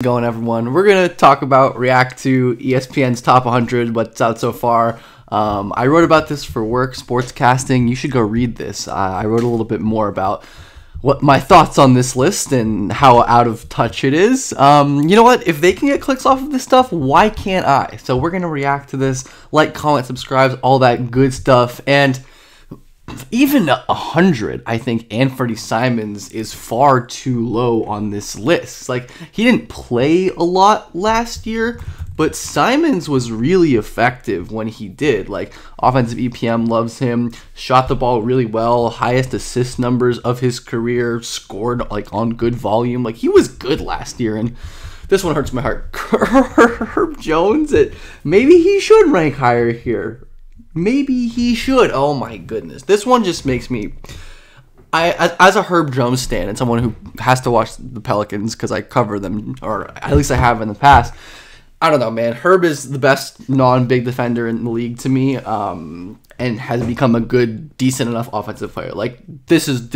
Going, everyone? We're gonna talk about react to ESPN's top 100, what's out so far. I wrote about this for work, sportscasting. You should go read this. I wrote a little bit more about what my thoughts on this list and how out of touch it is. You know what? If they can get clicks off of this stuff, why can't I? So we're gonna react to this. Like, comment, subscribe, all that good stuff. And even 100, I think Anthony Simons is far too low on this list. Like, he didn't play a lot last year, but Simons was really effective when he did. Like, offensive EPM loves him, shot the ball really well, highest assist numbers of his career, scored like on good volume. Like, he was good last year, and this one hurts my heart. Herb Jones, maybe he should rank higher here. Maybe he should. Oh my goodness. This one just makes me... as a Herb Jones stan and someone who has to watch the Pelicans because I cover them, or at least I have in the past, I don't know, man. Herb is the best non-big defender in the league to me, and has become a good, decent enough offensive player. Like, this is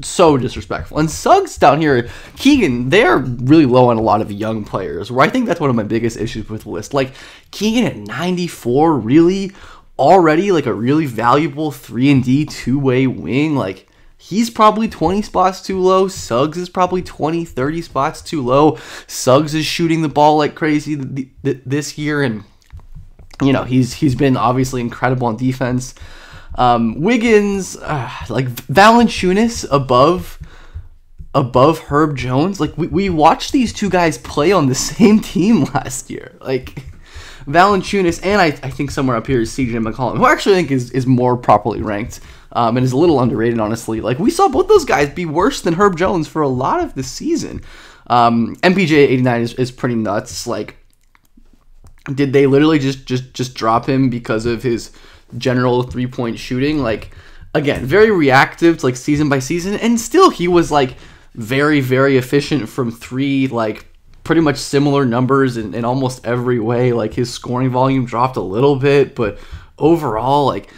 so disrespectful. And Suggs down here, Keegan, they're really low on a lot of young players, where I think that's one of my biggest issues with the list. Like, Keegan at 94, really? Already like a really valuable 3-and-D two-way wing. Like, he's probably 20 spots too low. Suggs is probably 20, 30 spots too low. Suggs is shooting the ball like crazy this year, and you know, he's been obviously incredible on defense. Wiggins, like Valanciunas above Herb Jones. Like, we watched these two guys play on the same team last year. Like, Valanciunas, and I think somewhere up here is CJ McCollum, who I actually think is more properly ranked, and is a little underrated, honestly. Like, we saw both those guys be worse than Herb Jones for a lot of the season. MPJ 89 is pretty nuts. Like, did they literally just drop him because of his general three-point shooting? Like, again, very reactive to like season by season, and still he was like very, very efficient from three, like pretty much similar numbers in almost every way. Like, his scoring volume dropped a little bit, but overall, like,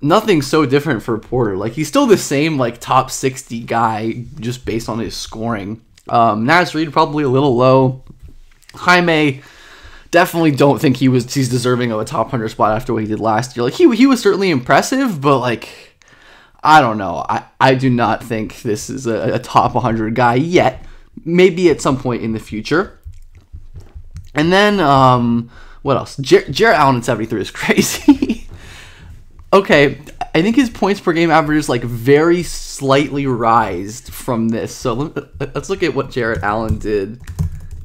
nothing so different for Porter. Like, he's still the same, like, top 60 guy just based on his scoring. Naz Reid probably a little low. Jaime, definitely don't think he's deserving of a top 100 spot after what he did last year. Like, he was certainly impressive, but like, I don't know. I do not think this is a top 100 guy yet. Maybe at some point in the future. And then, what else? Jarrett Allen at 73 is crazy. Okay, I think his points per game average is like very slightly rised from this. So let's look at what Jarrett Allen did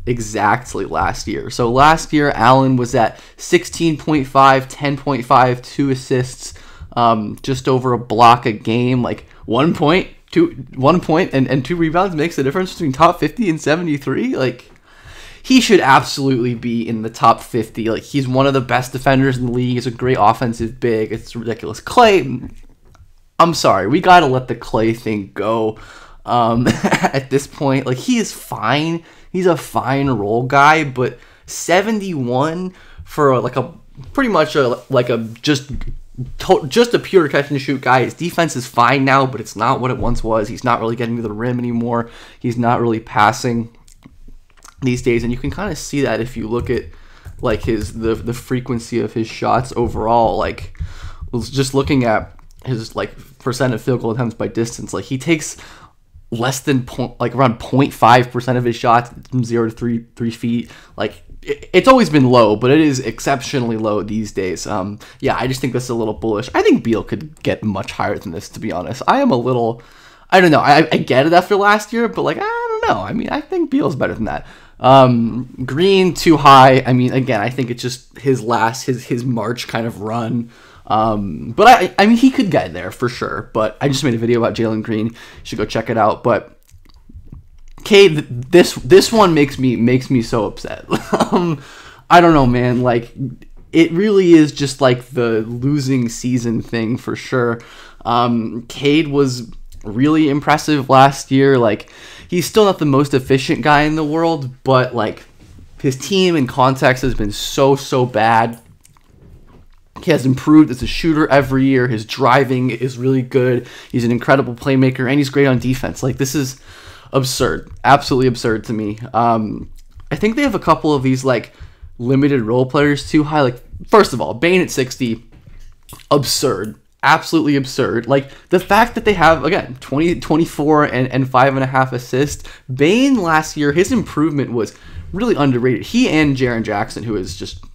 exactly last year. So last year, Allen was at 16.5, 10.5, 2 assists, just over a block a game, like 1 point. 1 point and 2 rebounds makes the difference between top 50 and 73. Like, he should absolutely be in the top 50. Like, he's one of the best defenders in the league. He's a great offensive big. It's ridiculous. Clay, I'm sorry, we gotta let the Clay thing go. At this point, like, he is fine. He's a fine role guy, but 71 for like a pretty much just a pure catch and shoot guy. His defense is fine now, but it's not what it once was. He's not really getting to the rim anymore. He's not really passing these days, and you can kind of see that if you look at like the frequency of his shots overall. Like, just looking at his like percent of field goal attempts by distance, like, he takes less than around 0.5% of his shots from 0 to 3 feet. Like, it's always been low, but it is exceptionally low these days. Yeah, I just think this is a little bullish. I think Beal could get much higher than this, to be honest. I don't know. I get it after last year, but like, I don't know. I mean, I think Beal's better than that. Green, too high. I mean, again, I think it's just his March kind of run. But I mean, he could get there for sure. But I just made a video about Jalen Green. You should go check it out. But Cade, this one makes me so upset. I don't know, man. Like, it really is just like the losing season thing for sure. Cade was really impressive last year. Like, he's still not the most efficient guy in the world, but like, his team in context has been so bad. He has improved as a shooter every year. His driving is really good. He's an incredible playmaker, and he's great on defense. Like, this is absurd, absolutely absurd to me. I think they have a couple of these like limited role players too high. Like, first of all, Bane at 60, absurd. Absolutely absurd. Like, the fact that they have, again, 24 and 5.5 assists. Bane last year, his improvement was really underrated. He and Jaren Jackson, who is just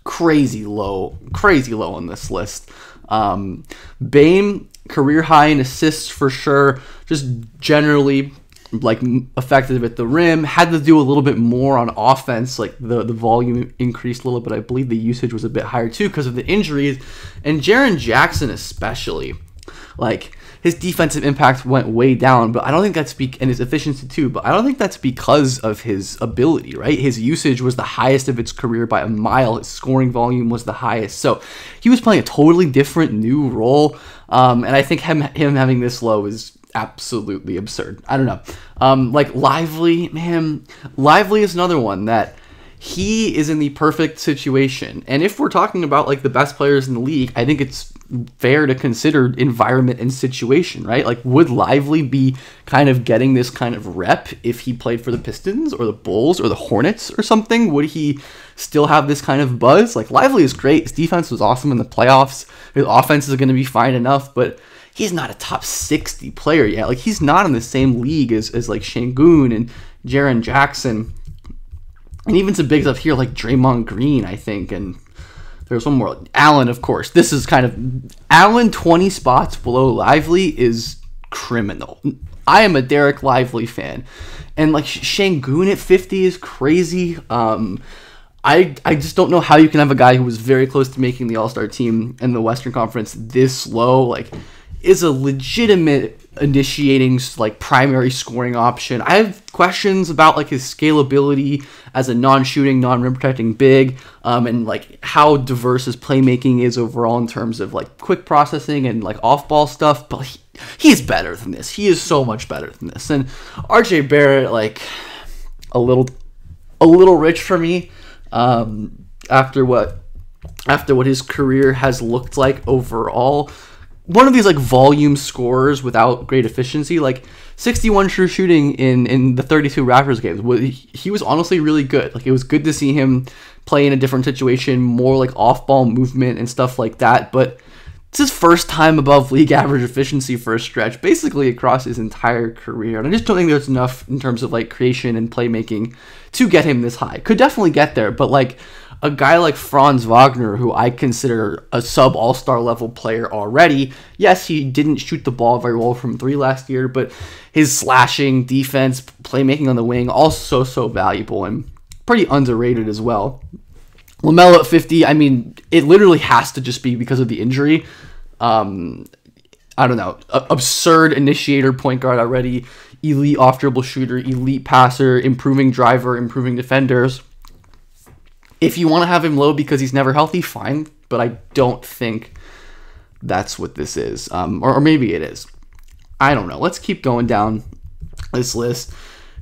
crazy low on this list. Bane, career high in assists for sure. Just generally like effective at the rim. Had to do a little bit more on offense. Like the volume increased a little bit. I believe the usage was a bit higher too because of the injuries. And Jaren Jackson especially, like his defensive impact went way down, but I don't think that's and his efficiency too, but I don't think that's because of his ability, right? His usage was the highest of its career by a mile. His scoring volume was the highest. So he was playing a totally different new role. And I think him having this low is absolutely absurd. I don't know. Like Lively, man, Lively is another one that he is in the perfect situation. And if we're talking about like the best players in the league, I think it's fair to consider environment and situation, right? Like, would Lively be kind of getting this kind of rep if he played for the Pistons or the Bulls or the Hornets or something? Would he still have this kind of buzz? Like, Lively is great. His defense was awesome in the playoffs. His offense is going to be fine enough, but he's not a top 60 player yet. Like, he's not in the same league as like Şengün and Jaren Jackson. And even some bigs up here like Draymond Green, I think, and there's one more. Allen, of course. This is kind of... Allen 20 spots below Lively is criminal. I am a Derek Lively fan. And like Şengün at 50 is crazy. I just don't know how you can have a guy who was very close to making the All-Star team in the Western Conference this low. Like, is a legitimate initiating like primary scoring option. I have questions about like his scalability as a non-shooting, non-rim protecting big, and like how diverse his playmaking is overall in terms of like quick processing and like off-ball stuff. But he's better than this. He is so much better than this. And RJ Barrett, like a little rich for me. After what his career has looked like overall. One of these like volume scorers without great efficiency, like 61 true shooting in the 32 Raptors games. He was honestly really good. Like, it was good to see him play in a different situation, more like off-ball movement and stuff like that. But it's his first time above league average efficiency for a stretch, basically across his entire career. And I just don't think there's enough in terms of like creation and playmaking to get him this high. Could definitely get there, but like a guy like Franz Wagner, who I consider a sub-all-star level player already. Yes, he didn't shoot the ball very well from three last year, but his slashing, defense, playmaking on the wing, also so valuable and pretty underrated as well. LaMelo at 50, I mean, it literally has to just be because of the injury. I don't know. Absurd initiator point guard already. Elite off-dribble shooter, elite passer, improving driver, improving defenders. If you want to have him low because he's never healthy, fine. But I don't think that's what this is. Or maybe it is. I don't know. Let's keep going down this list.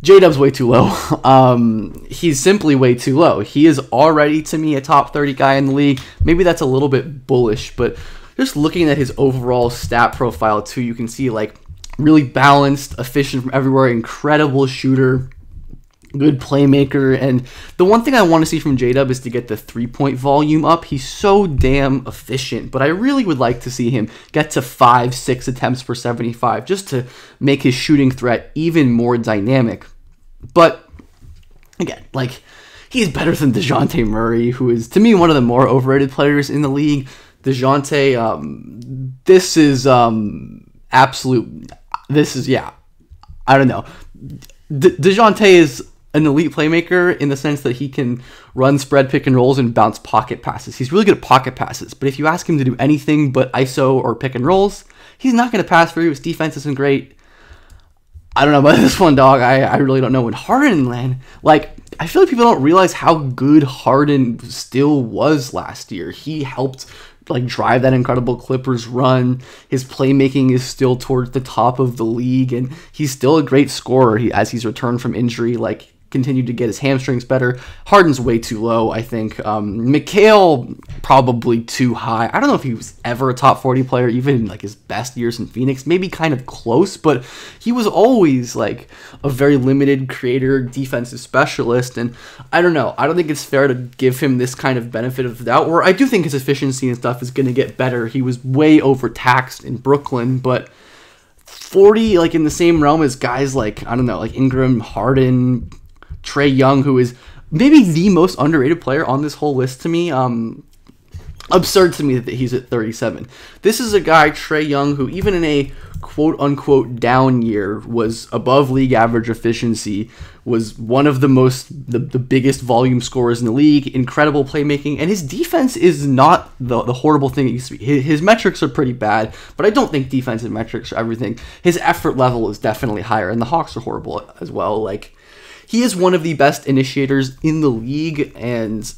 J-Dub's way too low. He's simply way too low. He is already, to me, a top 30 guy in the league. Maybe that's a little bit bullish, but just looking at his overall stat profile, too, you can see, like, really balanced, efficient from everywhere, incredible shooter, good playmaker. And the one thing I want to see from J-Dub is to get the three-point volume up. He's so damn efficient, but I really would like to see him get to 5-6 attempts per 75 just to make his shooting threat even more dynamic. But again, like, he's better than DeJounte Murray, who is, to me, one of the more overrated players in the league. DeJounte, this is absolute, this is, yeah, I don't know. DeJounte is an elite playmaker in the sense that he can run spread pick and rolls and bounce pocket passes. He's really good at pocket passes, but if you ask him to do anything but ISO or pick and rolls, he's not going to pass for you. His defense isn't great. I don't know about this one, dog. I really don't know. When Harden land, like, I feel like people don't realize how good Harden still was last year. He helped like drive that incredible Clippers run. His playmaking is still towards the top of the league, and he's still a great scorer as he's returned from injury. Like, continue to get his hamstrings better. Harden's way too low, I think. Mikal, probably too high. I don't know if he was ever a top 40 player, even in like his best years in Phoenix. Maybe kind of close, but he was always like a very limited creator, defensive specialist. And I don't know. I don't think it's fair to give him this kind of benefit of the doubt, where I do think his efficiency and stuff is going to get better. He was way overtaxed in Brooklyn, but 40, like in the same realm as guys like, I don't know, like Ingram, Harden, Trae Young, who is maybe the most underrated player on this whole list to me. Absurd to me that he's at 37. This is a guy, Trae Young, who even in a quote-unquote down year was above league average efficiency, was one of the biggest volume scorers in the league, incredible playmaking, and his defense is not the horrible thing it used to be. His metrics are pretty bad, but I don't think defensive metrics are everything. His effort level is definitely higher, and the Hawks are horrible as well. Like, he is one of the best initiators in the league, and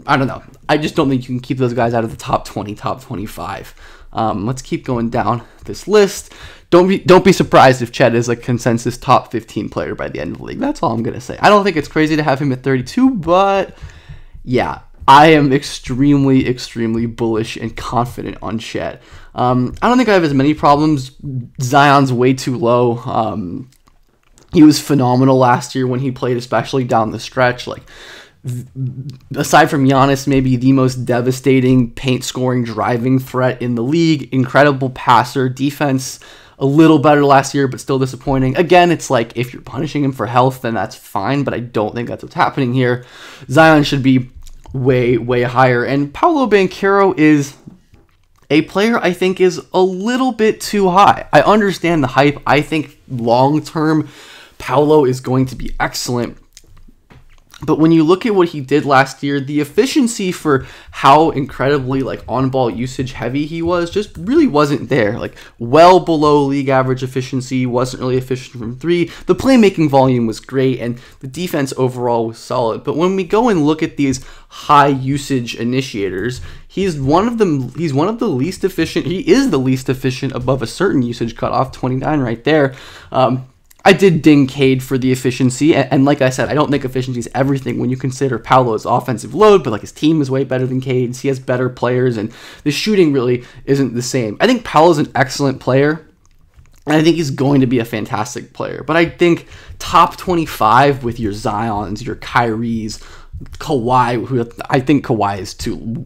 I don't know. I just don't think you can keep those guys out of the top 20, top 25. Let's keep going down this list. Don't be surprised if Chet is a consensus top 15 player by the end of the league. That's all I'm going to say. I don't think it's crazy to have him at 32, but yeah, I am extremely, extremely bullish and confident on Chet. I don't think I have as many problems. Zion's way too low. He was phenomenal last year when he played, especially down the stretch. Like, aside from Giannis, maybe the most devastating paint-scoring driving threat in the league. Incredible passer, defense a little better last year, but still disappointing. Again, it's like, if you're punishing him for health, then that's fine, but I don't think that's what's happening here. Zion should be way, way higher. And Paolo Banchero is a player I think is a little bit too high. I understand the hype. I think long-term, Paolo is going to be excellent. But when you look at what he did last year, the efficiency for how incredibly like on-ball usage heavy he was just really wasn't there. Like, well below league average efficiency, wasn't really efficient from three. The playmaking volume was great, and the defense overall was solid. But when we go and look at these high usage initiators, he's one of the least efficient. He is the least efficient above a certain usage cutoff, 29 right there. I did ding Cade for the efficiency, and like I said, I don't think efficiency is everything when you consider Paolo's offensive load, but like his team is way better than Cade's. He has better players, and the shooting really isn't the same. I think Paolo's an excellent player, and I think he's going to be a fantastic player, but I think top 25 with your Zions, your Kyries, Kawhi, who I think Kawhi is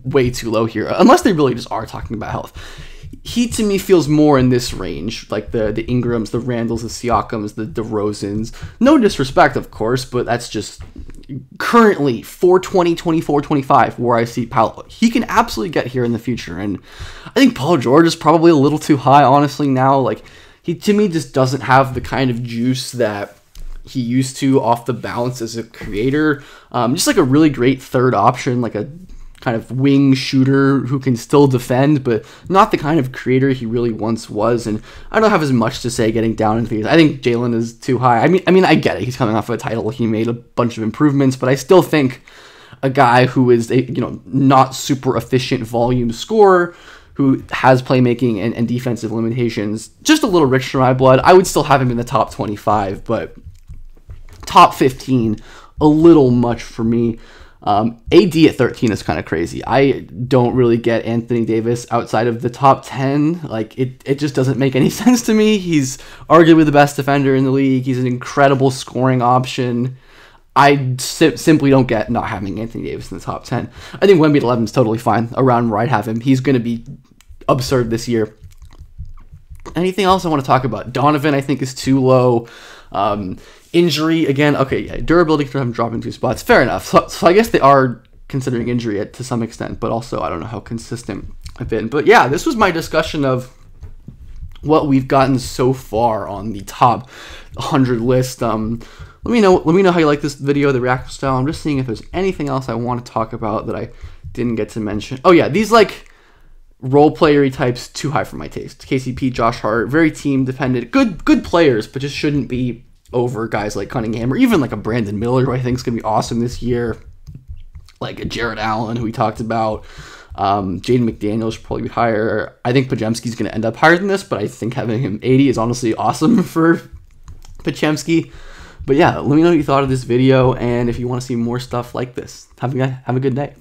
way too low here, unless they really just are talking about health. He, to me, feels more in this range, like the Ingrams, the Randalls, the Siakams, the DeRozans. No disrespect, of course, but that's just currently 420, 24, 25 where I see Paolo. He can absolutely get here in the future, and I think Paul George is probably a little too high, honestly, now. Like, he, to me, just doesn't have the kind of juice that he used to off the bounce as a creator. Just like a really great third option, like a kind of wing shooter who can still defend, but not the kind of creator he really once was. And I don't have as much to say getting down into these. I think Jalen is too high. I mean, I get it. He's coming off of a title. He made a bunch of improvements, but I still think a guy who is a not super efficient volume scorer who has playmaking and defensive limitations, just a little rich for my blood. I would still have him in the top 25, but top 15, a little much for me. AD at 13 is kind of crazy. I don't really get Anthony Davis outside of the top 10. Like, it just doesn't make any sense to me. He's arguably the best defender in the league. He's an incredible scoring option. I simply don't get not having Anthony Davis in the top 10. I think Wemby at 11 is totally fine. Around where I'd have him. He's going to be absurd this year. Anything else I want to talk about? Donovan, I think, is too low. Injury, again, okay, yeah, durability for him dropping 2 spots. Fair enough. So I guess they are considering injury to some extent, but also I don't know how consistent I've been. But yeah, this was my discussion of what we've gotten so far on the top 100 list. Let me know how you like this video, the reaction style. I'm just seeing if there's anything else I want to talk about that I didn't get to mention. Oh yeah, these like role player-y types, too high for my taste. KCP, Josh Hart, very team dependent. Good players, but just shouldn't be over guys like Cunningham or even like a Brandon Miller, who I think is going to be awesome this year. Like a Jared Allen, who we talked about. Jaden McDaniels should probably be higher. I think Podziemski's going to end up higher than this, but I think having him 80 is honestly awesome for Podziemski. But yeah, let me know what you thought of this video, and if you want to see more stuff like this. Have a good day.